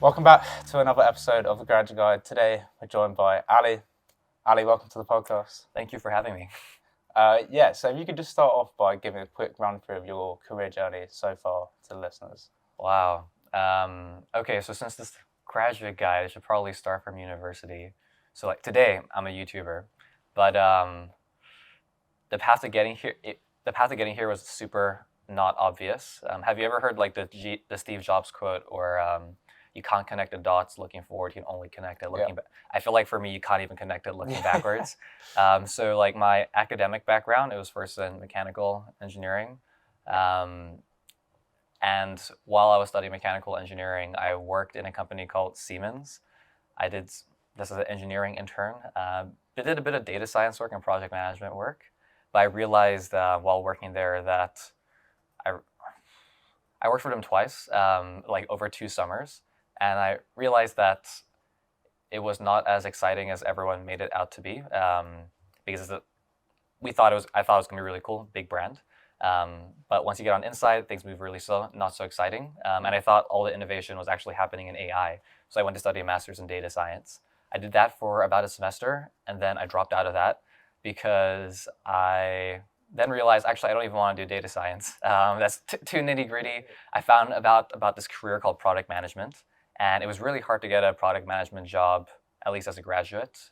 Welcome back to another episode of The Graduate Guide. Today we're joined by Ali. Ali, welcome to the podcast. Thank you for having me. So if you could just start off by giving a quick run through of your career journey so far to the listeners. Wow. Okay, so since this graduate guide, I should probably start from university. So like today, I'm a YouTuber, but the path to getting here was super not obvious. Have you ever heard like the Steve Jobs quote, or you can't connect the dots looking forward, you can only connect it looking back. I feel like for me, you can't even connect it looking backwards. So like my academic background, it was first in mechanical engineering. And while I was studying mechanical engineering, I worked in a company called Siemens. I did this as an engineering intern. I did a bit of data science work and project management work, but I realized while working there that I worked for them twice, like over 2 summers, and I realized that it was not as exciting as everyone made it out to be, because I thought it was gonna be really cool, big brand. But once you get on inside, things move really slow, not so exciting. And I thought all the innovation was actually happening in AI. So I went to study a master's in data science. I did that for about a semester, and then I dropped out of that because I then realized, actually, I don't even want to do data science. That's too nitty gritty. I found about this career called product management, and it was really hard to get a product management job, at least as a graduate.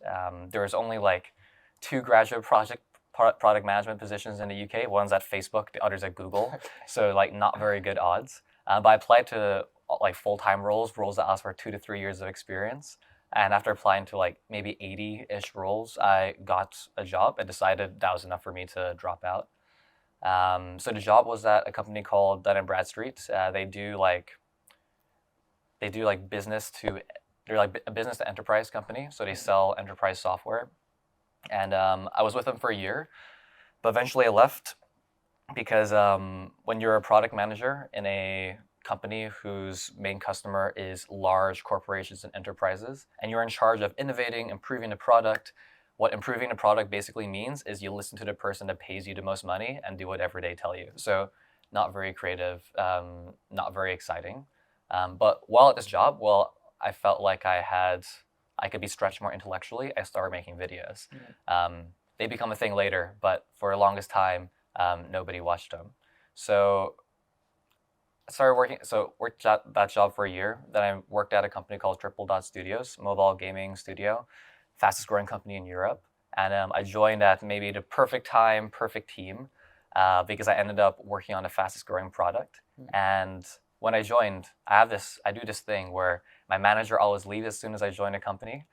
There was only like 2 graduate product management positions in the UK. One's at Facebook, the other's at Google. So like not very good odds. But I applied to like full-time roles that asked for 2 to 3 years of experience. And after applying to like maybe 80-ish roles, I got a job and decided that was enough for me to drop out. So the job was at a company called Dun & Bradstreet. They do like business to, they're like a business to enterprise company. So they sell enterprise software. And I was with them for a year, but eventually I left because when you're a product manager in a company whose main customer is large corporations and enterprises, and you're in charge of innovating, improving the product, what improving the product basically means is you listen to the person that pays you the most money and do whatever they tell you. So not very creative, not very exciting. But while at this job, I felt like I could be stretched more intellectually. I started making videos. They become a thing later, but for the longest time, nobody watched them. So I started worked at that job for a year. Then I worked at a company called Triple Dot Studios, mobile gaming studio, fastest growing company in Europe. And I joined at maybe the perfect time, perfect team, because I ended up working on the fastest growing product. And when I joined, I do this thing where my manager always leaves as soon as I join a company.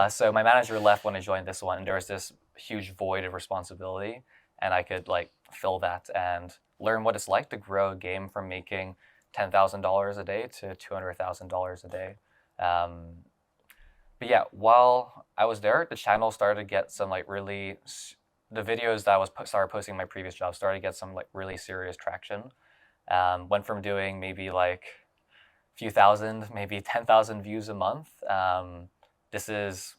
So my manager left when I joined this one, and there was this huge void of responsibility, and I could like fill that and learn what it's like to grow a game from making $10,000 a day to $200,000 a day. But yeah, while I was there, the channel started to get some like the videos that I started posting in my previous job started to get some like really serious traction. Went from doing maybe like a few thousand, maybe 10,000 views a month. This is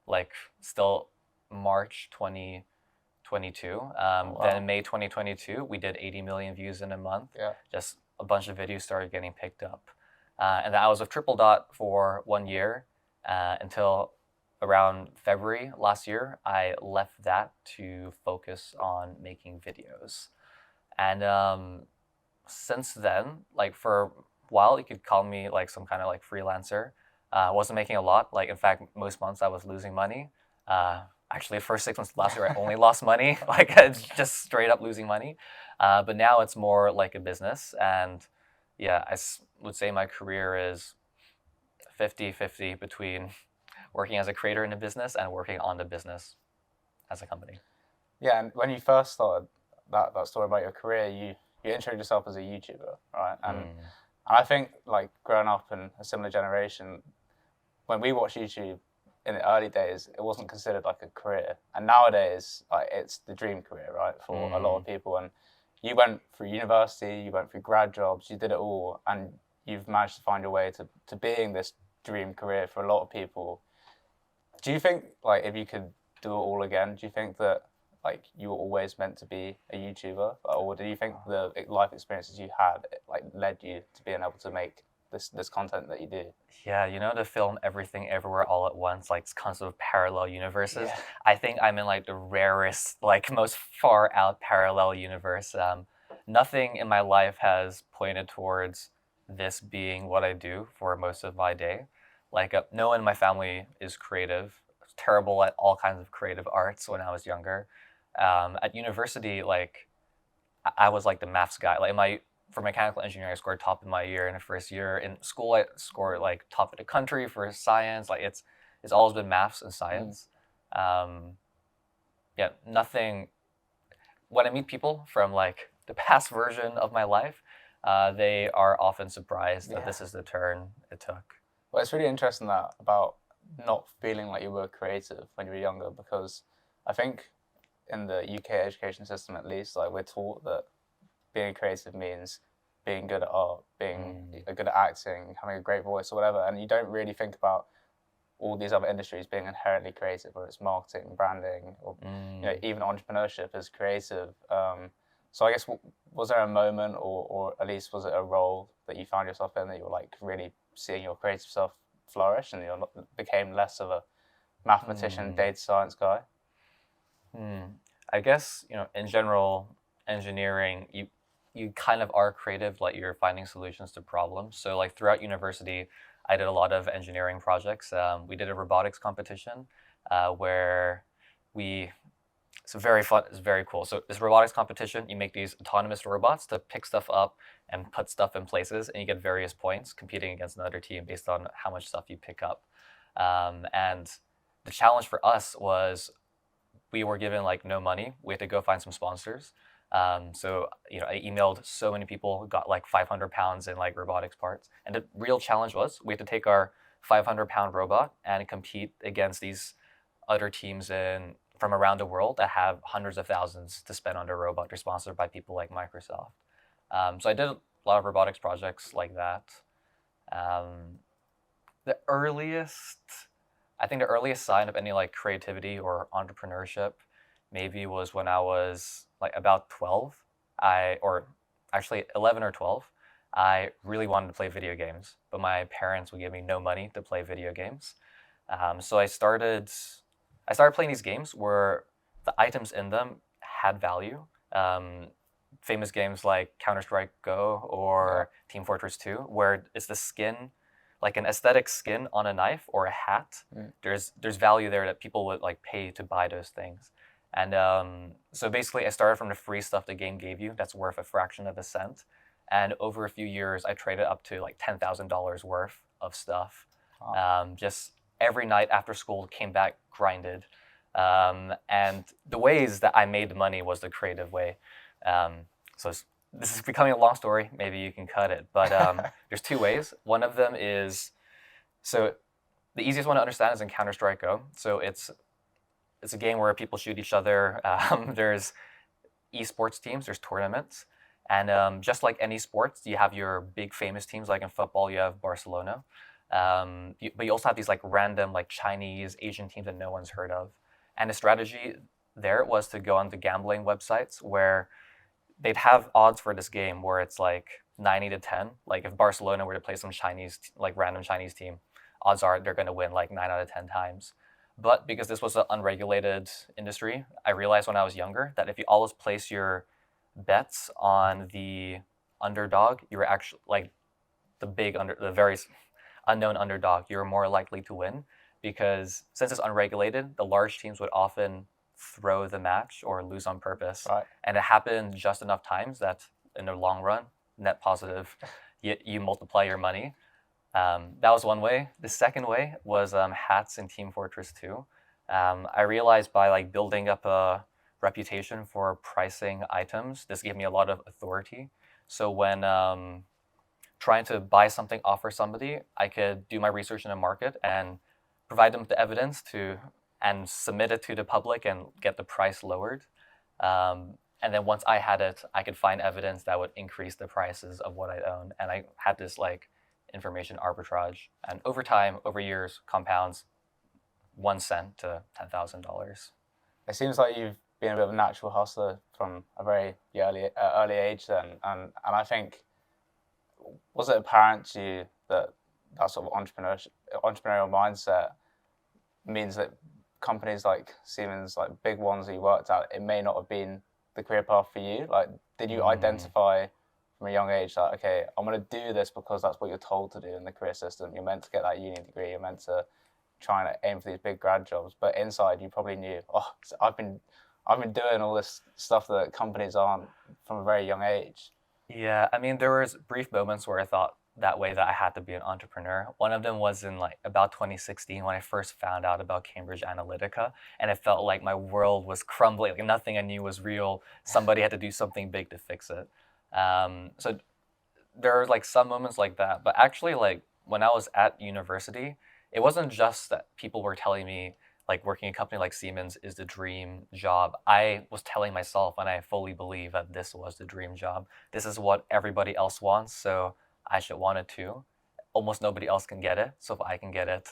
like still March 2022. Wow. Then in May 2022, we did 80 million views in a month. Yeah. Just a bunch of videos started getting picked up. And then I was with Triple Dot for 1 year until around February last year. I left that to focus on making videos. And since then, like for a while, you could call me like some kind of like freelancer. I wasn't making a lot. Like in fact, most months I was losing money. Actually, the first 6 months of last year, I only lost money. Like it's just straight up losing money. But now it's more like a business. And yeah, would say my career is 50-50 between working as a creator in a business and working on the business as a company. Yeah, and when you first started that story about your career, you introduced yourself as a YouTuber, right? And I think like growing up in a similar generation, when we watched YouTube in the early days, it wasn't considered like a career. And nowadays, like it's the dream career, right, for a lot of people. And you went through university, you went through grad jobs, you did it all, and you've managed to find your way to being this dream career for a lot of people. Do you think, like, if you could do it all again, do you think that, like, you were always meant to be a YouTuber? Or do you think the life experiences you had, like, led you to being able to make this content that you do. Yeah, you know, to film everything everywhere all at once, like concept of parallel universes. Yeah. I think I'm in like the rarest, like most far out parallel universe. Nothing in my life has pointed towards this being what I do for most of my day. Like, no one in my family is creative. I was terrible at all kinds of creative arts when I was younger. At university, like, I was like the maths guy. Like, for mechanical engineering, I scored top in my year in the first year. In school, I scored like top of the country for science. Like, it's always been maths and science. Yeah, nothing. When I meet people from like the past version of my life, they are often surprised that this is the turn it took. Well, it's really interesting that about not feeling like you were creative when you were younger, because I think in the UK education system, at least, like we're taught that being creative means being good at art, being good at acting, having a great voice or whatever, and you don't really think about all these other industries being inherently creative, whether it's marketing, branding, or you know, even entrepreneurship is creative. So I guess, was there a moment, or at least was it a role that you found yourself in that you were like really seeing your creative self flourish, and you became less of a mathematician, data science guy? I guess, you know, in general, engineering, you kind of are creative, like you're finding solutions to problems. So like throughout university, I did a lot of engineering projects. We did a robotics competition where it's very fun, it's very cool. So this robotics competition, you make these autonomous robots to pick stuff up and put stuff in places, and you get various points competing against another team based on how much stuff you pick up. And the challenge for us was we were given like no money. We had to go find some sponsors. So, you know, I emailed so many people, got like 500 pounds in like robotics parts. And the real challenge was we had to take our 500-pound robot and compete against these other teams from around the world that have hundreds of thousands to spend on their robot. They're sponsored by people like Microsoft. So I did a lot of robotics projects like that. I think the earliest sign of any like creativity or entrepreneurship maybe was when I was like about 12, or actually 11 or 12. I really wanted to play video games, but my parents would give me no money to play video games. So I started playing these games where the items in them had value. Famous games like Counter-Strike Go or Team Fortress 2, where it's the skin, like an aesthetic skin on a knife or a hat. There's value there that people would like pay to buy those things. And so basically I started from the free stuff the game gave you that's worth a fraction of a cent. And over a few years, I traded up to like $10,000 worth of stuff. Wow. Just every night after school, came back, grinded. And the ways that I made money was the creative way. So this is becoming a long story. Maybe you can cut it. But there's two ways. One of them is, so the easiest one to understand is in Counter-Strike Go. So it's a game where people shoot each other. There's esports teams, there's tournaments. And just like any sports, you have your big famous teams. Like in football, you have Barcelona. But you also have these like random like Chinese, Asian teams that no one's heard of. And the strategy there was to go on the gambling websites where they'd have odds for this game where it's like 90 to 10. Like if Barcelona were to play some Chinese, like random Chinese team, odds are they're going to win like 9 out of 10 times. But because this was an unregulated industry, I realized when I was younger that if you always place your bets on the underdog, you were actually like the very unknown underdog, you're more likely to win, because since it's unregulated, the large teams would often throw the match or lose on purpose. Right. And it happened just enough times that in the long run, net positive, you multiply your money. That was one way. The second way was hats in Team Fortress 2. I realized by like building up a reputation for pricing items, this gave me a lot of authority. So when trying to buy something off for somebody, I could do my research in the market and provide them the evidence and submit it to the public and get the price lowered. And then once I had it, I could find evidence that would increase the prices of what I own. And I had this like information arbitrage. And over time, over years, compounds 1 cent to $10,000. It seems like you've been a bit of a natural hustler from a very early age then. And I think was it apparent to you that that sort of entrepreneurial mindset means that companies like Siemens, like big ones that you worked at, it may not have been the career path for you? Like, did you identify from a young age that, okay, I'm going to do this because that's what you're told to do in the career system? You're meant to get that uni degree. You're meant to try and aim for these big grad jobs. But inside, you probably knew, oh, I've been doing all this stuff that companies aren't from a very young age. Yeah, I mean, there was brief moments where I thought that way that I had to be an entrepreneur. One of them was in like about 2016 when I first found out about Cambridge Analytica, and it felt like my world was crumbling. Like nothing I knew was real. Somebody had to do something big to fix it. So there are like some moments like that, but actually, like when I was at university, it wasn't just that people were telling me like working in a company like Siemens is the dream job. I was telling myself, and I fully believe that this was the dream job. This is what everybody else wants, so I should want it too. Almost nobody else can get it, so if I can get it,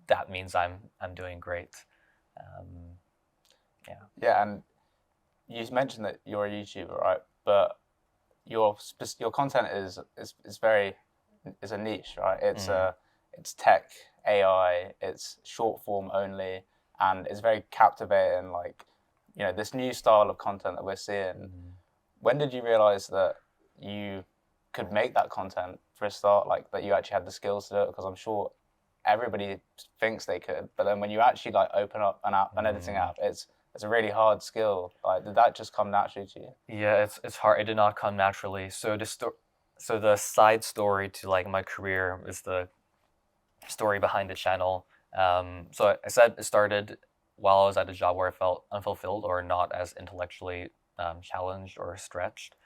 that means I'm doing great. Yeah. Yeah, and you mentioned that you're a YouTuber, right? But your content is a niche, right? It's tech, AI, it's short form only, and it's very captivating. Like, you know, this new style of content that we're seeing. When did you realize that you could make that content for a start? Like that you actually had the skills to do it? Because I'm sure everybody thinks they could, but then when you actually like open up an editing app, it's a really hard skill. Like, did that just come naturally to you? Yeah, it's hard. It did not come naturally. So the side story to like my career is the story behind the channel. So I said it started while I was at a job where I felt unfulfilled or not as intellectually challenged or stretched.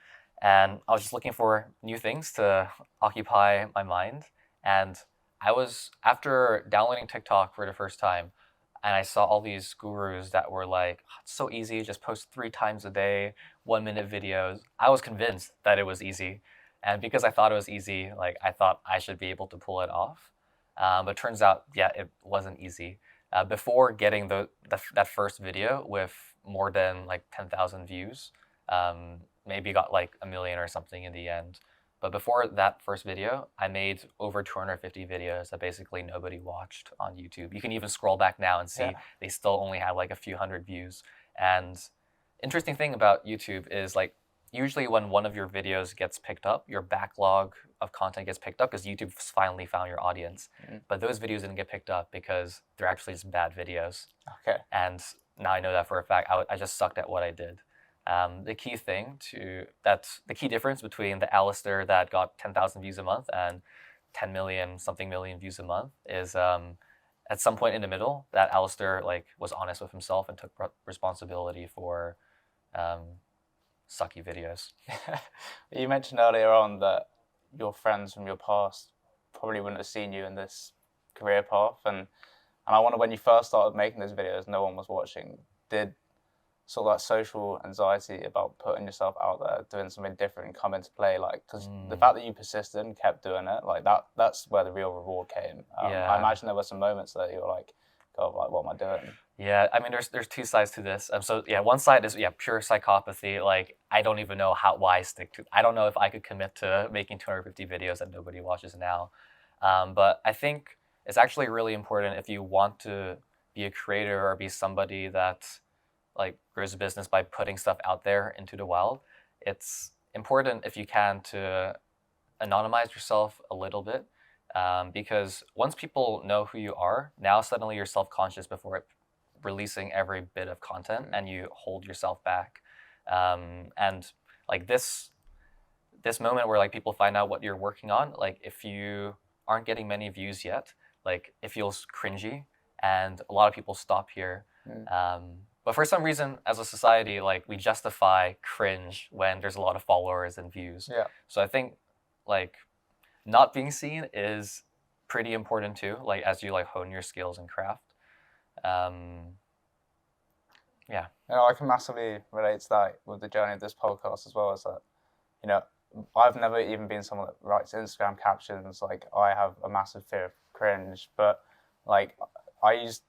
And I was just looking for new things to occupy my mind. And I was, after downloading TikTok for the first time, and I saw all these gurus that were like, "Oh, it's so easy, just post 3 times a day, 1 minute videos." I was convinced that it was easy. And because I thought it was easy, like I thought I should be able to pull it off. But turns out, yeah, it wasn't easy. Before getting that first video with more than like 10,000 views, maybe got like 1 million or something in the end. But before that first video, I made over 250 videos that basically nobody watched on YouTube. You can even scroll back now and see they still only have like a few hundred views. And interesting thing about YouTube is like usually when one of your videos gets picked up, your backlog of content gets picked up because YouTube's finally found your audience. But those videos didn't get picked up because they're actually just bad videos. Okay. And now I know that for a fact. I just sucked at what I did. The key difference between the Alasdair that got 10,000 views a month and 10 million something million views a month is at some point in the middle that Alasdair like was honest with himself and took responsibility for sucky videos. You mentioned earlier on that your friends from your past probably wouldn't have seen you in this career path, and I wonder, when you first started making those videos, no one was watching. Did sort of that social anxiety about putting yourself out there, doing something different, come into play? Like, because the fact that you persisted and kept doing it, like that's where the real reward came. I imagine there were some moments that you were like, God, like, what am I doing? Yeah, I mean, there's two sides to this. So yeah, one side is pure psychopathy. Like I don't even know why I stick to. I don't know if I could commit to making 250 videos that nobody watches now. But I think it's actually really important if you want to be a creator or be somebody that like grows a business by putting stuff out there into the wild. It's important if you can to anonymize yourself a little bit. Because once people know who you are, now suddenly you're self-conscious before releasing every bit of content, and you hold yourself back. And like this moment where like people find out what you're working on, like if you aren't getting many views yet, like it feels cringy, and a lot of people stop here. But for some reason, as a society, like we justify cringe when there's a lot of followers and views. Yeah. So I think like not being seen is pretty important too, like as you like hone your skills and craft. Yeah. You know, I can massively relate to that with the journey of this podcast as well, as that, you know, I've never even been someone that writes Instagram captions. Like, I have a massive fear of cringe, but like I use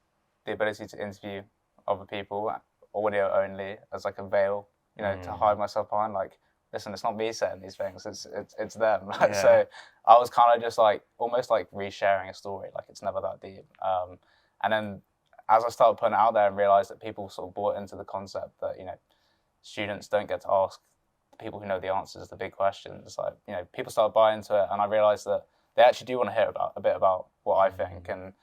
the ability to interview other people, audio only, as like a veil, you know, to hide myself behind. Like, listen, it's not me saying these things, it's them. Yeah. So I was kind of just like almost like resharing a story, like it's never that deep. And then as I started putting it out there and realized that people sort of bought into the concept that, you know, students don't get to ask the people who know the answers the big questions. Like, you know, people started buying into it, and I realized that they actually do want to hear a bit about what I think, and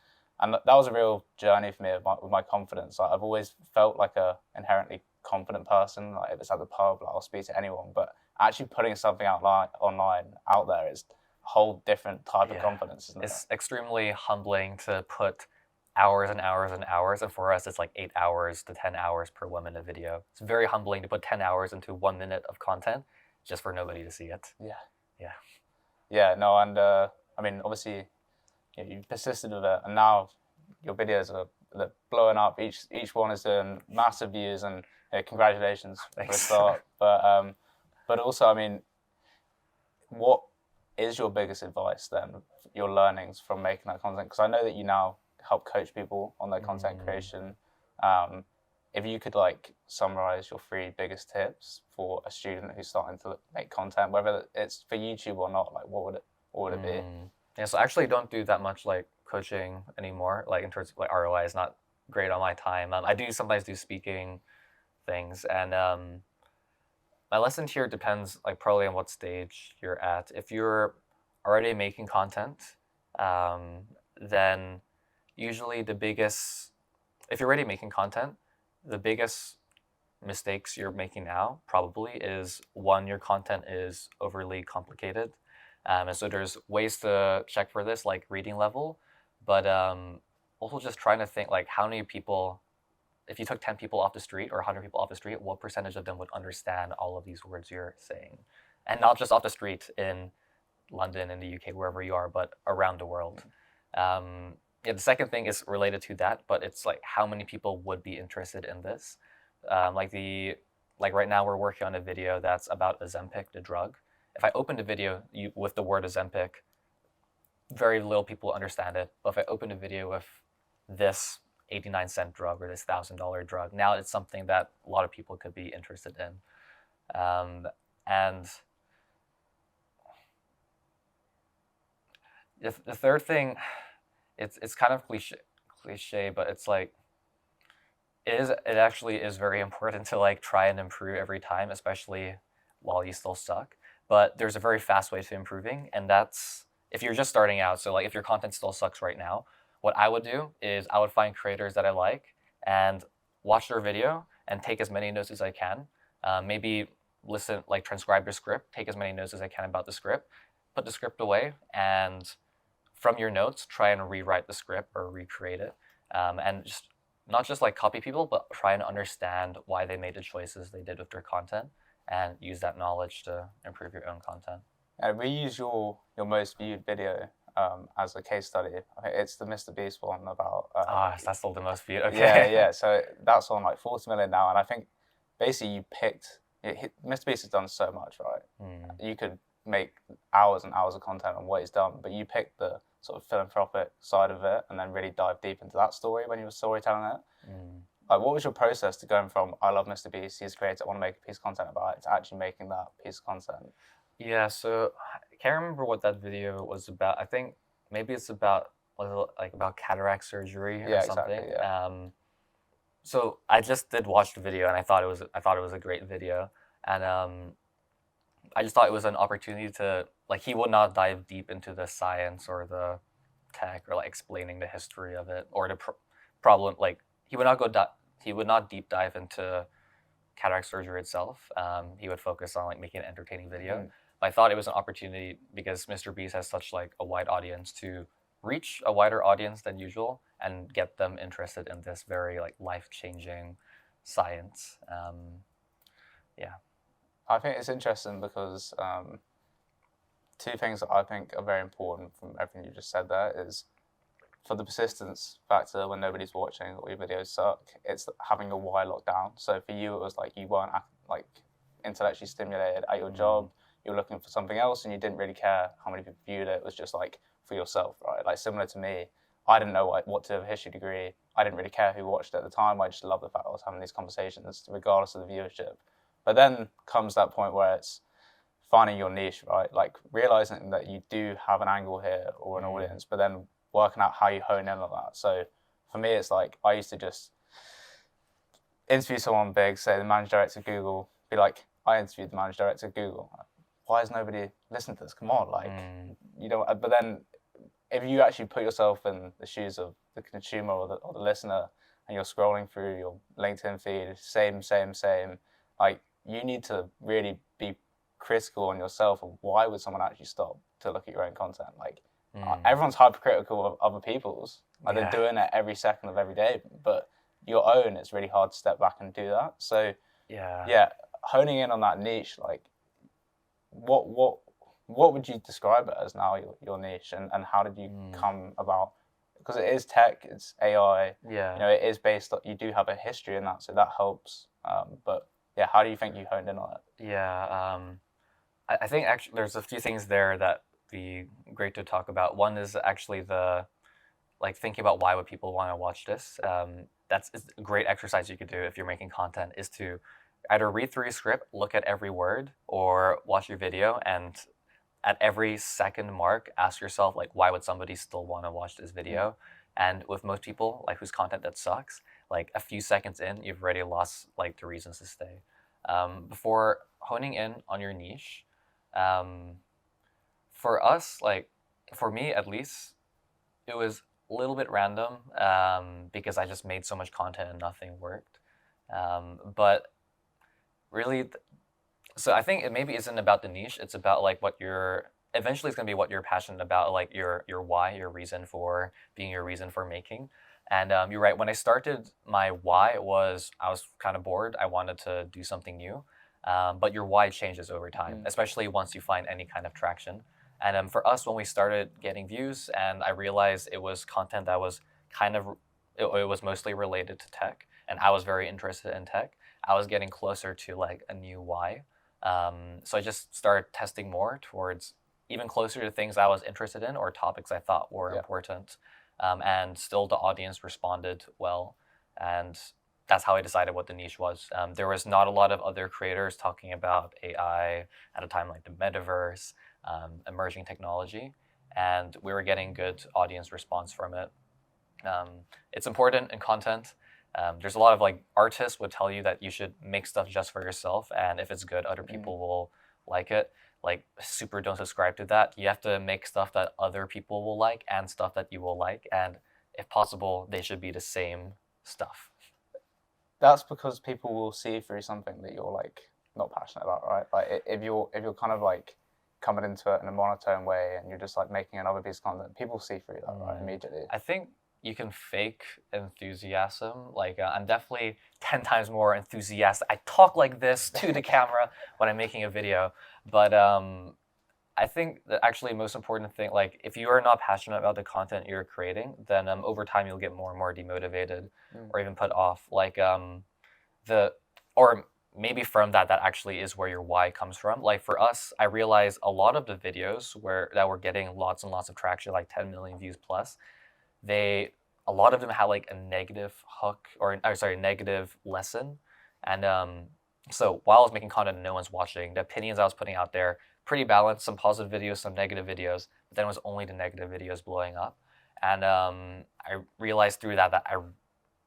that was a real journey for me with my confidence. Like, I've always felt like a inherently confident person. Like, if it's at the pub, like, I'll speak to anyone. But actually putting something online out there is a whole different type of confidence, isn't it? It's extremely humbling to put hours and hours and hours, and for us it's like 8 hours to 10 hours per 1 minute video. It's very humbling to put 10 hours into 1 minute of content just for nobody to see it. Yeah, no, and I mean, obviously, you know, you persisted with it, and now your videos they're blowing up. Each one is doing massive views, and you know, congratulations for the start. But also, I mean, what is your biggest advice then? Your learnings from making that content, because I know that you now help coach people on their content creation. If you could like summarize your 3 biggest tips for a student who's starting to make content, whether it's for YouTube or not, like what would it be? Yeah, so I actually don't do that much like coaching anymore. Like in terms of like ROI is not great on my time. I do sometimes do speaking things, and my lesson here depends like probably on what stage you're at. If you're already making content, then usually if you're already making content, the biggest mistakes you're making now probably is, one, your content is overly complicated. And so there's ways to check for this, like reading level, but also just trying to think like how many people, if you took 10 people off the street or 100 people off the street, what percentage of them would understand all of these words you're saying? And not just off the street in London, in the UK, wherever you are, but around the world. Yeah, the second thing is related to that, but it's like how many people would be interested in this? Like right now we're working on a video that's about Ozempic, the drug. If I opened a video with the word Ozempic, very little people understand it. But if I opened a video with this 89-cent drug or this $1,000 drug, now it's something that a lot of people could be interested in. And the third thing, it's kind of cliche, but it's like it actually is very important to like try and improve every time, especially while you still suck. But there's a very fast way to improving, and that's if you're just starting out. So like if your content still sucks right now, what I would do is I would find creators that I like and watch their video and take as many notes as I can. Maybe listen, like transcribe your script, take as many notes as I can about the script, put the script away, and from your notes, try and rewrite the script or recreate it. And just not just like copy people, but try and understand why they made the choices they did with their content and use that knowledge to improve your own content. We use your most viewed video as a case study. I think it's the Mr. Beast one about... that's still the most viewed, okay. Yeah, so that's on like 40 million now, and I think basically you picked... Mr. Beast has done so much, right? You could make hours and hours of content on what he's done, but you picked the sort of philanthropic side of it and then really dive deep into that story when you were storytelling it. Like, what was your process to going from I love Mr. Beast, he's great, I want to make a piece of content about it, to actually making that piece of content? Yeah, so I can't remember what that video was about. I think maybe it's about about cataract surgery or something. Exactly, yeah. So I just did watch the video and I thought it was a great video, and I just thought it was an opportunity to like he would not dive deep into the science or the tech or like explaining the history of it or the problem. Like he would not deep dive into cataract surgery itself. He would focus on like making an entertaining video. I thought it was an opportunity because Mr. Beast has such like a wide audience to reach a wider audience than usual and get them interested in this very like life-changing science. Yeah. I think it's interesting because two things that I think are very important from everything you just said there is for the persistence factor when nobody's watching or your videos suck, it's having a why lockdown. So for you, it was like you weren't like intellectually stimulated at your job. You were looking for something else and you didn't really care how many people viewed it. It was just like for yourself, right? Like similar to me, I didn't know what to have a history degree. I didn't really care who watched it at the time. I just loved the fact I was having these conversations regardless of the viewership. But then comes that point where it's finding your niche, right? Like realizing that you do have an angle here or an audience, but then working out how you hone in on that. So for me, it's like I used to just interview someone big, say the managing director of Google, be like, I interviewed the managing director of Google. Why has nobody listened to this? Come on, like, you know. But then if you actually put yourself in the shoes of the consumer or the listener, and you're scrolling through your LinkedIn feed, same, like you need to really be critical on yourself of why would someone actually stop to look at your own content. Like everyone's hypercritical of other people's. Like they're doing it every second of every day, but your own, it's really hard to step back and do that. So yeah, honing in on that niche, like what would you describe it as now, your niche, and how did you come about? Because it is tech, it's AI, you know, it is based on, you do have a history in that, so that helps. But yeah, how do you think you honed in on it? Yeah, I think actually there's a few things there that be great to talk about. One is actually like thinking about why would people want to watch this. That's a great exercise you could do if you're making content, is to either read through your script, look at every word, or watch your video, and at every second mark, ask yourself, like, why would somebody still want to watch this video? And with most people, like, whose content that sucks, like a few seconds in, you've already lost like the reasons to stay. Before honing in on your niche, for us, like for me at least, it was a little bit random because I just made so much content and nothing worked. But really, so I think it maybe isn't about the niche. It's about like what you're, eventually it's going to be what you're passionate about, like your why, your reason for being, your reason for making. And you're right, when I started, my why was I was kind of bored. I wanted to do something new. But your why changes over time, especially once you find any kind of traction. And for us, when we started getting views, and I realized it was content that was kind of, it was mostly related to tech, and I was very interested in tech, I was getting closer to like a new why. So I just started testing more towards even closer to things I was interested in or topics I thought were important. And still the audience responded well. And that's how I decided what the niche was. There was not a lot of other creators talking about AI at a time like the metaverse, emerging technology, and we were getting good audience response from it. It's important in content. There's a lot of like artists would tell you that you should make stuff just for yourself, and if it's good, other people will like it. Like super don't subscribe to that. You have to make stuff that other people will like and stuff that you will like, and if possible, they should be the same stuff. That's because people will see through something that you're like not passionate about, right? Like if you're kind of like coming into it in a monotone way and you're just like making another piece of content, people see through that, right, immediately. I think you can fake enthusiasm. Like I'm definitely 10 times more enthusiastic. I talk like this to the camera when I'm making a video. But I think that actually most important thing, like if you are not passionate about the content you're creating, then over time you'll get more and more demotivated or even put off. Like or maybe from that actually is where your why comes from. Like for us, I realized a lot of the videos that were getting lots and lots of traction, like 10 million views plus, a lot of them had like a negative hook or negative lesson. And so while I was making content and no one's watching, the opinions I was putting out there, pretty balanced, some positive videos, some negative videos, but then it was only the negative videos blowing up. And I realized through that I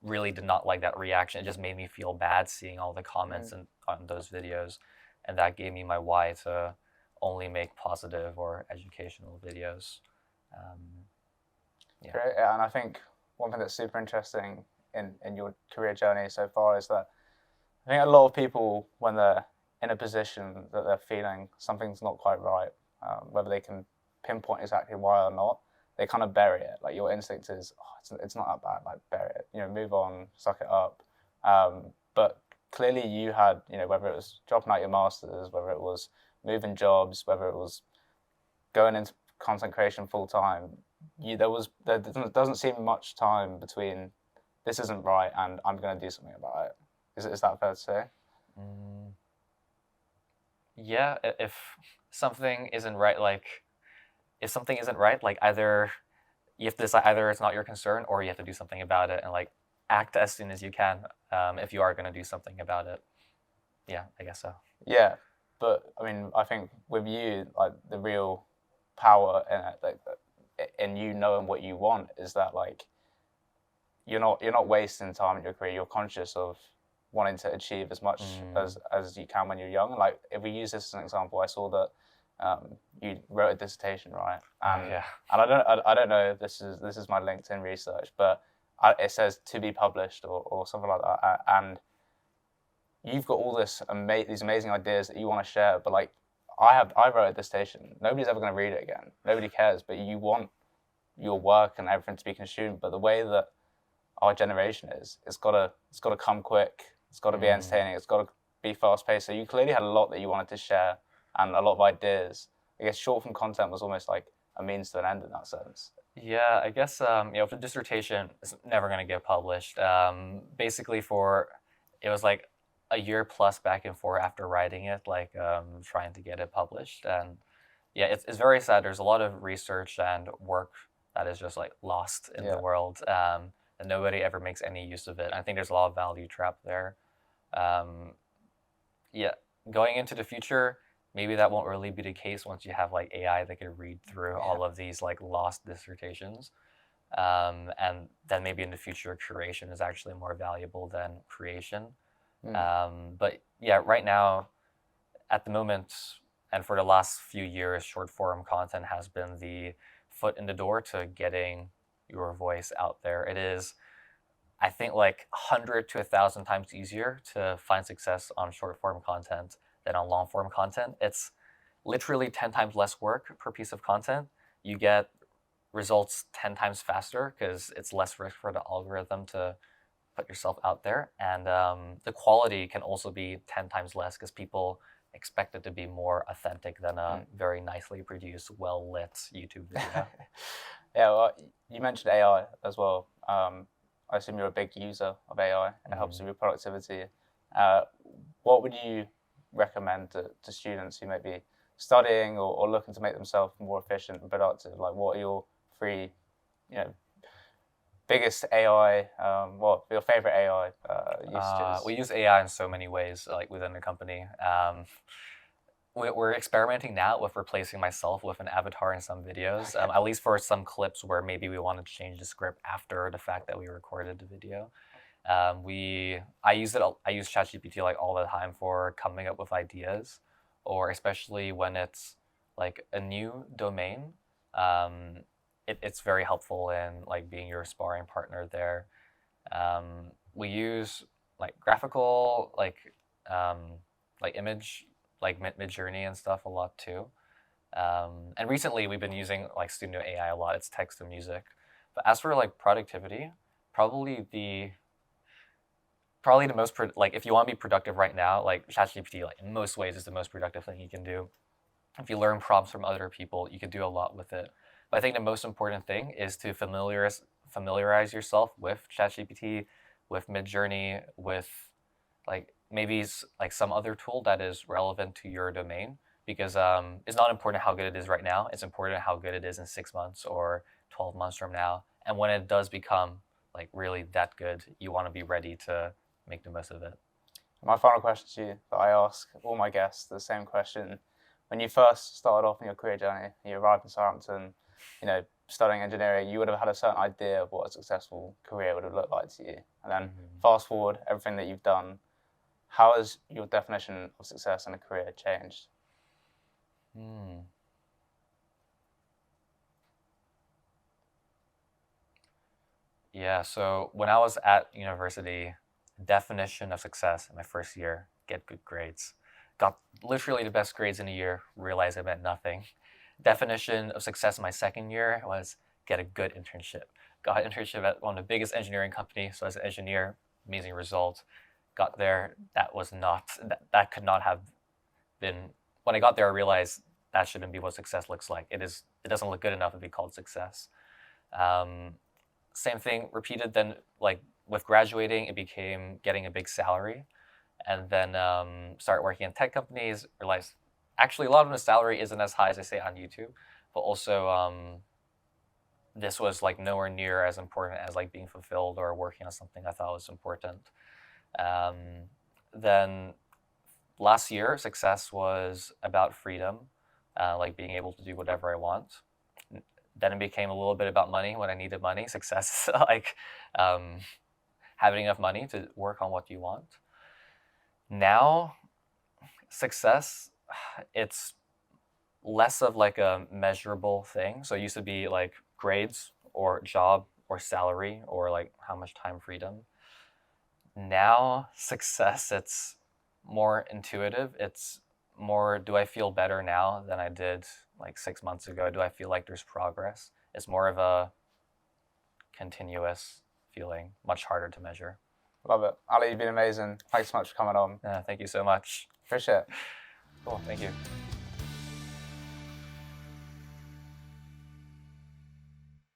really did not like that reaction. It just made me feel bad seeing all the comments on those videos. And that gave me my why to only make positive or educational videos. Great. Yeah, and I think one thing that's super interesting in your career journey so far is that I think a lot of people, when they're in a position that they're feeling something's not quite right, whether they can pinpoint exactly why or not, they kind of bury it. Like your instinct is, it's not that bad, like bury it, move on, suck it up. But clearly you had, whether it was dropping out your masters, whether it was moving jobs, whether it was going into content creation full time, there doesn't seem much time between this isn't right and I'm going to do something about it. Is that fair to say? Yeah, if something isn't right, like either you have to decide either it's not your concern or you have to do something about it and like act as soon as you can if you are going to do something about it. Yeah, I guess so. Yeah, but I mean, I think with you, like the real power in it, like in you knowing what you want, is that like you're not wasting time in your career. You're conscious of wanting to achieve as much as you can when you're young. Like if we use this as an example, I saw that you wrote a dissertation, right? And I don't know if this is my LinkedIn research, but it says to be published or something like that. And you've got all these amazing ideas that you want to share, but like I wrote a dissertation. Nobody's ever going to read it again. Nobody cares, but you want your work and everything to be consumed. But the way that our generation is, it's got to come quick. It's got to be entertaining. It's got to be fast paced. So you clearly had a lot that you wanted to share and a lot of ideas. I guess short form content was almost like a means to an end in that sense. Yeah, I guess the dissertation is never going to get published. Basically, it was like a year plus back and forth after writing it, like trying to get it published. And yeah, it's very sad. There's a lot of research and work that is just like lost in the world, and nobody ever makes any use of it. I think there's a lot of value trapped there. Going into the future, maybe that won't really be the case once you have like AI that can read through all of these like lost dissertations. And then maybe in the future, curation is actually more valuable than creation. But yeah, right now, at the moment, and for the last few years, short form content has been the foot in the door to getting your voice out there. It is, I think, like 100 to 1,000 times easier to find success on short form content than on long form content. It's literally 10 times less work per piece of content. You get results 10 times faster because it's less risk for the algorithm to put yourself out there. And the quality can also be 10 times less because people expect it to be more authentic than a very nicely produced, well-lit YouTube video. Yeah, well, you mentioned AI as well. I assume you're a big user of AI. It helps with your productivity. What would you recommend to students who may be studying or looking to make themselves more efficient and productive? Like, what are your three, biggest AI, your favorite AI usages? We use AI in so many ways, like within the company. We're experimenting now with replacing myself with an avatar in some videos, at least for some clips where maybe we wanted to change the script after the fact that we recorded the video. I use ChatGPT like all the time for coming up with ideas, or especially when it's like a new domain. It's very helpful in like being your sparring partner there. We use like graphical, like image, like Midjourney and stuff a lot too. And recently we've been using like Studio AI a lot. It's text to music. But as for like productivity, probably the most like if you want to be productive right now, like ChatGPT, like in most ways is the most productive thing you can do. If you learn prompts from other people, you can do a lot with it. But I think the most important thing is to familiarize yourself with ChatGPT, with Midjourney, with like maybe like some other tool that is relevant to your domain, because it's not important how good it is right now. It's important how good it is in 6 months or 12 months from now. And when it does become like really that good, you want to be ready to make the most of it. My final question to you that I ask all my guests, the same question. When you first started off in your career journey, you arrived in Southampton, studying engineering, you would have had a certain idea of what a successful career would have looked like to you. And then fast forward, everything that you've done, how has your definition of success in a career changed? Yeah, so when I was at university, definition of success in my first year, get good grades. Got literally the best grades in a year, realized it meant nothing. Definition of success in my second year was get a good internship. Got an internship at one of the biggest engineering companies, so as an engineer, amazing result. Got there, that could not have been, when I got there I realized that shouldn't be what success looks like. It doesn't look good enough to be called success. Same thing repeated then, like with graduating, it became getting a big salary, and then start working in tech companies, realized actually a lot of the salary isn't as high as I say on YouTube, but also this was like nowhere near as important as like being fulfilled or working on something I thought was important. Then last year, success was about freedom, like being able to do whatever I want. Then it became a little bit about money when I needed money. Success, like um, having enough money to work on what you want. Now, success, it's less of like a measurable thing. So it used to be like grades or job or salary or like how much time freedom. Now, success, it's more intuitive. It's more, do I feel better now than I did like 6 months ago? Do I feel like there's progress? It's more of a continuous feeling, much harder to measure. Love it. Ali, you've been amazing. Thanks so much for coming on. Thank you so much. Appreciate it. Cool, thank you.